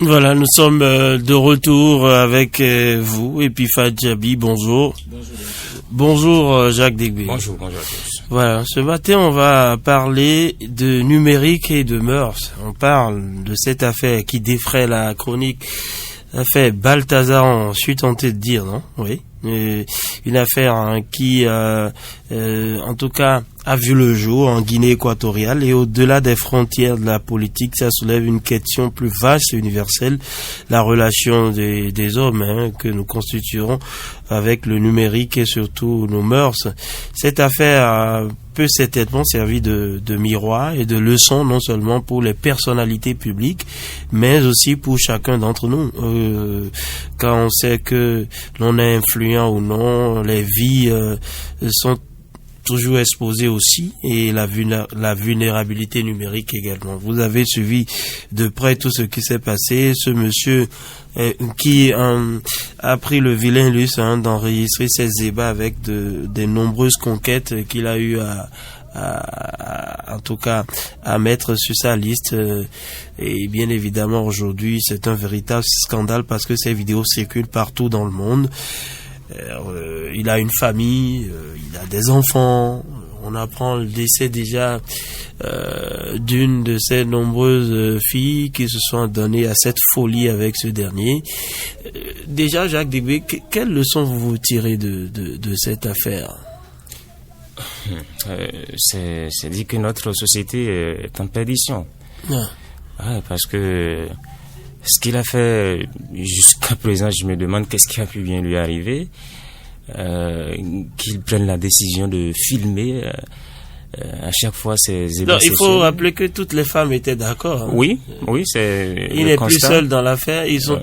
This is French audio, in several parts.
Voilà, nous sommes de retour avec vous, Epiphat Djabi, bonjour. Bonjour Jacques Degbé. Bonjour à tous. Voilà, ce matin on va parler de numérique et de mœurs. On parle de cette affaire qui défraie la chronique, l'affaire Balthazar, je suis tenté de dire, non? Oui. Une affaire qui, en tout cas, a vu le jour en Guinée équatoriale, et au-delà des frontières de la politique, ça soulève une question plus vaste et universelle, la relation des hommes que nous constituerons avec le numérique et surtout nos mœurs. Cette affaire peut certainement servir de miroir et de leçon, non seulement pour les personnalités publiques, mais aussi pour chacun d'entre nous. Quand on sait que l'on est influent ou non, les vies sont toujours exposées aussi, et la vulnérabilité numérique également. Vous avez suivi de près tout ce qui s'est passé. Ce monsieur qui a pris le vilain luxe d'enregistrer ses ébats avec des nombreuses conquêtes qu'il a eu en tout cas à mettre sur sa liste, et bien évidemment aujourd'hui c'est un véritable scandale parce que ces vidéos circulent partout dans le monde. Il a une famille, il a des enfants. On apprend le décès déjà d'une de ces nombreuses filles qui se sont données à cette folie avec ce dernier. Déjà, Jacques Degbé, quelle leçon vous tirez de cette affaire? C'est dit que notre société est en perdition. Ah. Ouais, parce que ce qu'il a fait jusqu'à présent, je me demande qu'est-ce qui a pu bien lui arriver, qu'il prenne la décision de filmer à chaque fois ces ébats sexuels. Il faut rappeler que toutes les femmes étaient d'accord. Oui, c'est. Il n'est plus seul dans l'affaire. Elles sont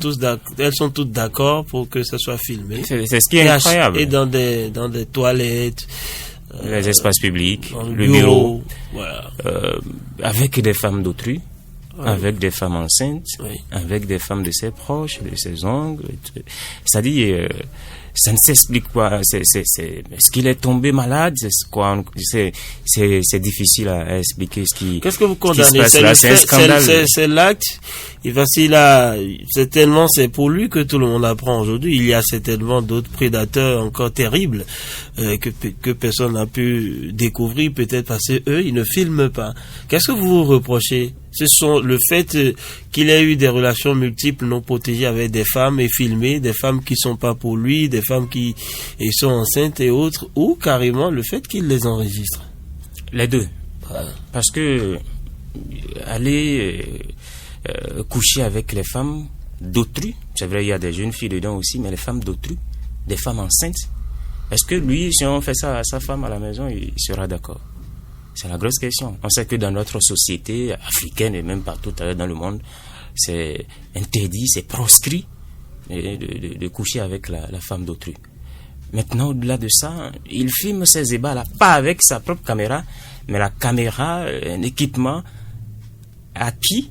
toutes d'accord pour que ça soit filmé. C'est ce qui est incroyable. Et dans des toilettes. Les espaces publics, le bureau, voilà. Avec des femmes d'autrui. Oui. Avec des femmes enceintes, oui. Avec des femmes de ses proches, de ses oncles. C'est-à-dire, ça ne s'explique pas. Est-ce qu'il est tombé malade? C'est difficile à expliquer Qu'est-ce que vous condamnez? C'est un scandale. C'est l'acte. Et certainement, c'est pour lui que tout le monde apprend aujourd'hui. Il y a certainement d'autres prédateurs encore terribles que personne n'a pu découvrir, peut-être parce que eux, ils ne filment pas. Qu'est-ce que vous vous reprochez? Ce sont le fait qu'il ait eu des relations multiples non protégées avec des femmes et filmées, des femmes qui sont pas pour lui, des femmes qui sont enceintes et autres, ou carrément le fait qu'il les enregistre. Les deux. Voilà. Parce que aller coucher avec les femmes d'autrui, c'est vrai, il y a des jeunes filles dedans aussi, mais les femmes d'autrui, des femmes enceintes, est-ce que lui, si on fait ça à sa femme à la maison, il sera d'accord? C'est la grosse question. On sait que dans notre société africaine et même partout dans le monde, c'est interdit, c'est proscrit de coucher avec la femme d'autrui. Maintenant, au-delà de ça, il filme ses ébats-là, pas avec sa propre caméra, mais la caméra, un équipement acquis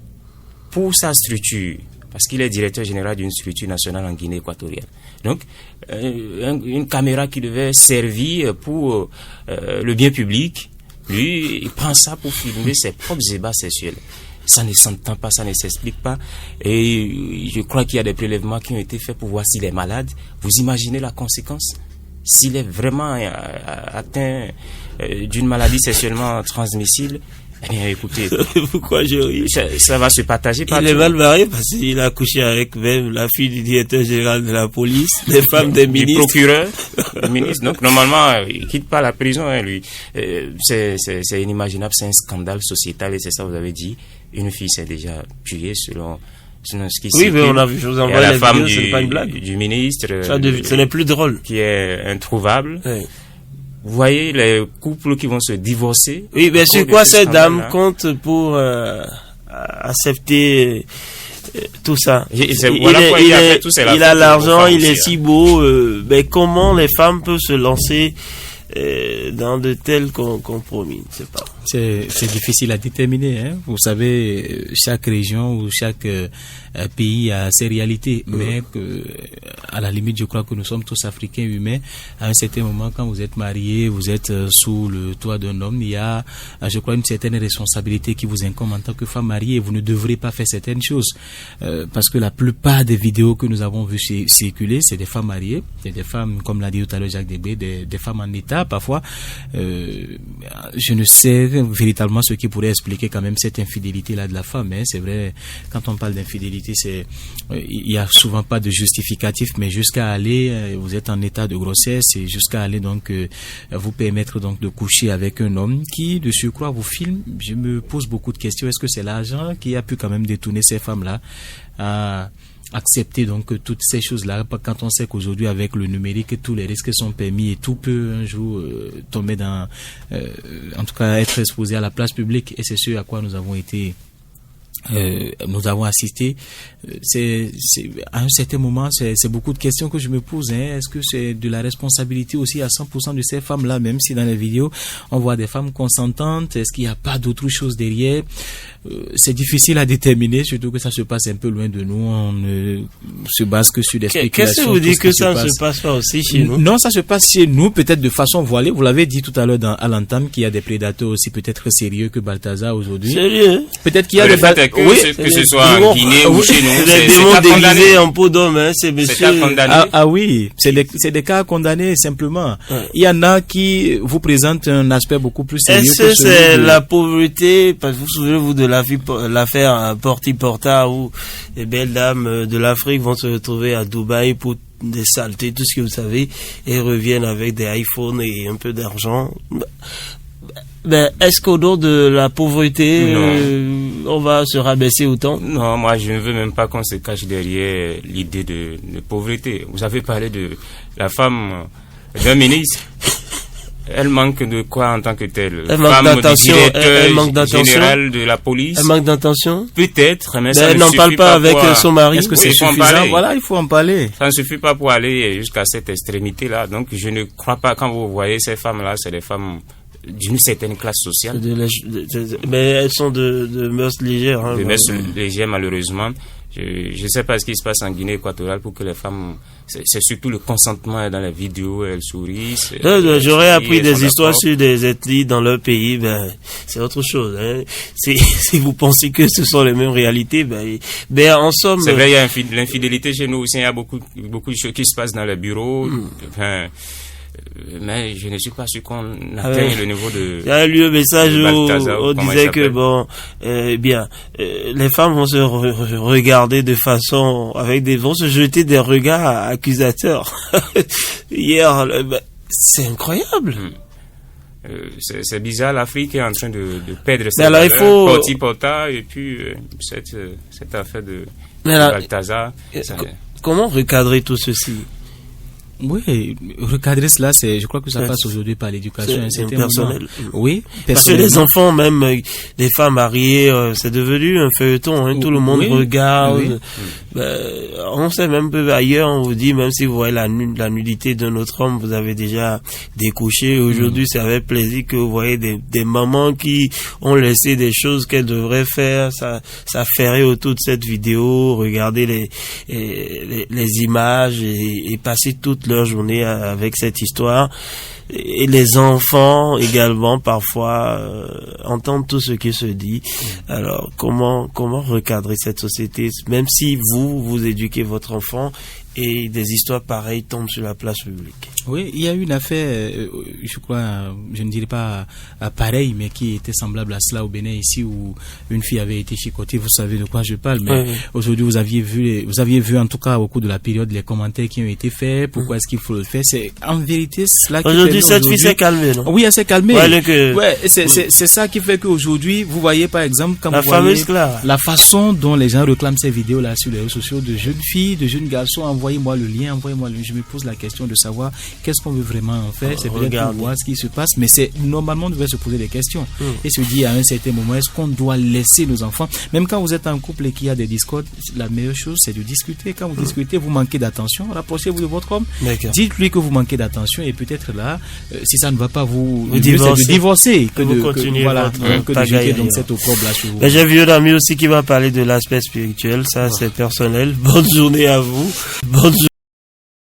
pour sa structure. Parce qu'il est directeur général d'une structure nationale en Guinée équatoriale. Donc, une caméra qui devait servir pour le bien public. Lui, il prend ça pour filmer ses propres ébats sexuels. Ça ne s'entend pas, ça ne s'explique pas. Et je crois qu'il y a des prélèvements qui ont été faits pour voir s'il est malade. Vous imaginez la conséquence? S'il est vraiment atteint d'une maladie sexuellement transmissible, eh bien, écoutez. Pourquoi je ris? Ça va se partager partout. Il est mal barré parce qu'il a couché avec même la fille du directeur général de la police, des femmes des ministres. Du procureur, du ministre. Donc, normalement, il quitte pas la prison, lui. C'est inimaginable, c'est un scandale sociétal et c'est ça, vous avez dit. Une fille s'est déjà tuée selon ce qui oui, mais on a vu, je vous envoie la femme vidéos, c'est pas une blague. Du ministre. Ce n'est plus drôle. Qui est introuvable. Oui. Vous voyez les couples qui vont se divorcer. Oui, mais sur quoi cette dame compte pour accepter tout ça? Il a l'argent, il est si beau. Mais comment les femmes peuvent se lancer dans de tels compromis? Je ne sais pas. C'est difficile à déterminer, hein. Vous savez, chaque région ou chaque pays a ses réalités, mais à la limite, je crois que nous sommes tous africains humains. À un certain moment, quand vous êtes marié, vous êtes sous le toit d'un homme, il y a, je crois, une certaine responsabilité qui vous incombe en tant que femme mariée. Vous ne devrez pas faire certaines choses, parce que la plupart des vidéos que nous avons vues circuler, c'est des femmes mariées, c'est des femmes, comme l'a dit tout à l'heure Jacques Debré, des femmes en état parfois. Je ne sais véritablement ce qui pourrait expliquer quand même cette infidélité-là de la femme. Hein. C'est vrai, quand on parle d'infidélité, il y a souvent pas de justificatif, mais jusqu'à aller, vous êtes en état de grossesse et jusqu'à aller donc vous permettre donc de coucher avec un homme qui de surcroît vous filme. Je me pose beaucoup de questions. Est-ce que c'est l'argent qui a pu quand même détourner ces femmes-là à accepter donc toutes ces choses-là, quand on sait qu'aujourd'hui avec le numérique tous les risques sont permis et tout peut un jour tomber dans, en tout cas être exposé à la place publique, et c'est ce à quoi nous avons assisté. C'est à un certain moment, c'est beaucoup de questions que je me pose. Hein. Est-ce que c'est de la responsabilité aussi à 100% de ces femmes-là, même si dans les vidéos on voit des femmes consentantes? Est-ce qu'il n'y a pas d'autre chose derrière? C'est difficile à déterminer, surtout que ça se passe un peu loin de nous. On ne se base que sur des spéculations. Qu'est-ce que vous dites que ça ne se passe pas aussi chez nous? Non, ça se passe chez nous, peut-être de façon voilée. Vous l'avez dit tout à l'heure à l'entame qu'il y a des prédateurs aussi peut-être sérieux que Balthazar aujourd'hui. Sérieux? Peut-être qu'il y a des que ce soit en Guinée ou chez nous. C'est des démons déguisés en peau d'homme, hein, c'est monsieur. Oui, c'est des cas condamnés simplement. Ouais. Il y en a qui vous présentent un aspect beaucoup plus sérieux. Est-ce que c'est la pauvreté? Parce que vous souvenez-vous de l'affaire Porti Porta où les belles dames de l'Afrique vont se retrouver à Dubaï pour des saletés, tout ce que vous savez, et reviennent avec des iPhones et un peu d'argent. Ben, est-ce qu'au nom de la pauvreté, on va se rabaisser autant? Non, moi je ne veux même pas qu'on se cache derrière l'idée de pauvreté. Vous avez parlé de la femme d'un ministre. Elle manque de quoi en tant que telle? Elle manque d'attention. Elle manque d'attention. Général de la police. Elle manque d'attention. Peut-être, mais elle n'en parle pas avec son mari. Est-ce que c'est suffisant? Voilà, il faut en parler. Ça ne suffit pas pour aller jusqu'à cette extrémité-là. Donc, je ne crois pas, quand vous voyez ces femmes-là, c'est des femmes d'une certaine classe sociale. Mais elles sont de mœurs légères. Hein, de mœurs légères, malheureusement. Je ne sais pas ce qui se passe en Guinée équatoriale pour que les femmes... C'est surtout le consentement dans les vidéos, elles sourient. J'aurais appris des histoires sur des ethnies dans leur pays, ben, c'est autre chose. Hein. Si vous pensez que ce sont les mêmes réalités, ben en somme... C'est vrai, il y a l'infidélité chez nous aussi, il y a beaucoup de choses qui se passent dans les bureaux. Enfin, mais je ne suis pas sûr qu'on atteigne le niveau de... Il y a eu un message où on disait que les femmes vont se regarder de façon... vont se jeter des regards accusateurs. Hier, c'est incroyable. C'est bizarre, l'Afrique est en train de perdre ses valeurs. Porti Porta, et puis cette affaire de Balthazar. Comment recadrer tout ceci? Oui, recadrer cela, je crois que ça passe aujourd'hui par l'éducation. C'est personnel. Oui, parce que les enfants, même des femmes mariées, c'est devenu un feuilleton. Hein, tout le monde regarde. Oui. On sait même peu ailleurs, on vous dit, même si vous voyez la nudité d'un autre homme, vous avez déjà découché. Aujourd'hui, c'est avec plaisir que vous voyez des mamans qui ont laissé des choses qu'elles devraient faire. Ça ferrait autour de cette vidéo, regarder les images et passer toute leur journée avec cette histoire. Et les enfants également parfois entendent tout ce qui se dit. Alors comment recadrer cette société, même si vous éduquez votre enfant et des histoires pareilles tombent sur la place publique? Oui, il y a eu une affaire, je crois, je ne dirais pas pareille, mais qui était semblable à cela au Bénin ici, où une fille avait été chicotée. Vous savez de quoi je parle, mais aujourd'hui vous aviez vu en tout cas au cours de la période les commentaires qui ont été faits. Pourquoi est-ce qu'il faut le faire? C'est en vérité cela qui aujourd'hui cette fille s'est calmée, non? Oui, elle s'est calmée. C'est ça qui fait qu'aujourd'hui vous voyez par exemple quand vous voyez la façon dont les gens réclament ces vidéos là sur les réseaux sociaux de jeunes filles, de jeunes garçons. Envoyez-moi le lien. Je me pose la question de savoir qu'est-ce qu'on veut vraiment en faire. C'est peut-être pour voir ce qui se passe, mais normalement on devrait se poser des questions et se dire à un certain moment, est-ce qu'on doit laisser nos enfants, même quand vous êtes en couple et qu'il y a des discordes, la meilleure chose c'est de discuter. Quand vous discutez, vous manquez d'attention, rapprochez-vous de votre homme, dites-lui que vous manquez d'attention et peut-être là si ça ne va pas, vous divorcez. C'est de divorcer que Vous de continuez voilà, votre que de pagaille jeter donc ailleurs. cette opprobre là sur vous. Ben, j'ai vu un ami aussi qui va parler de l'aspect spirituel, ça c'est personnel. Bonne journée à vous. Bonne journée.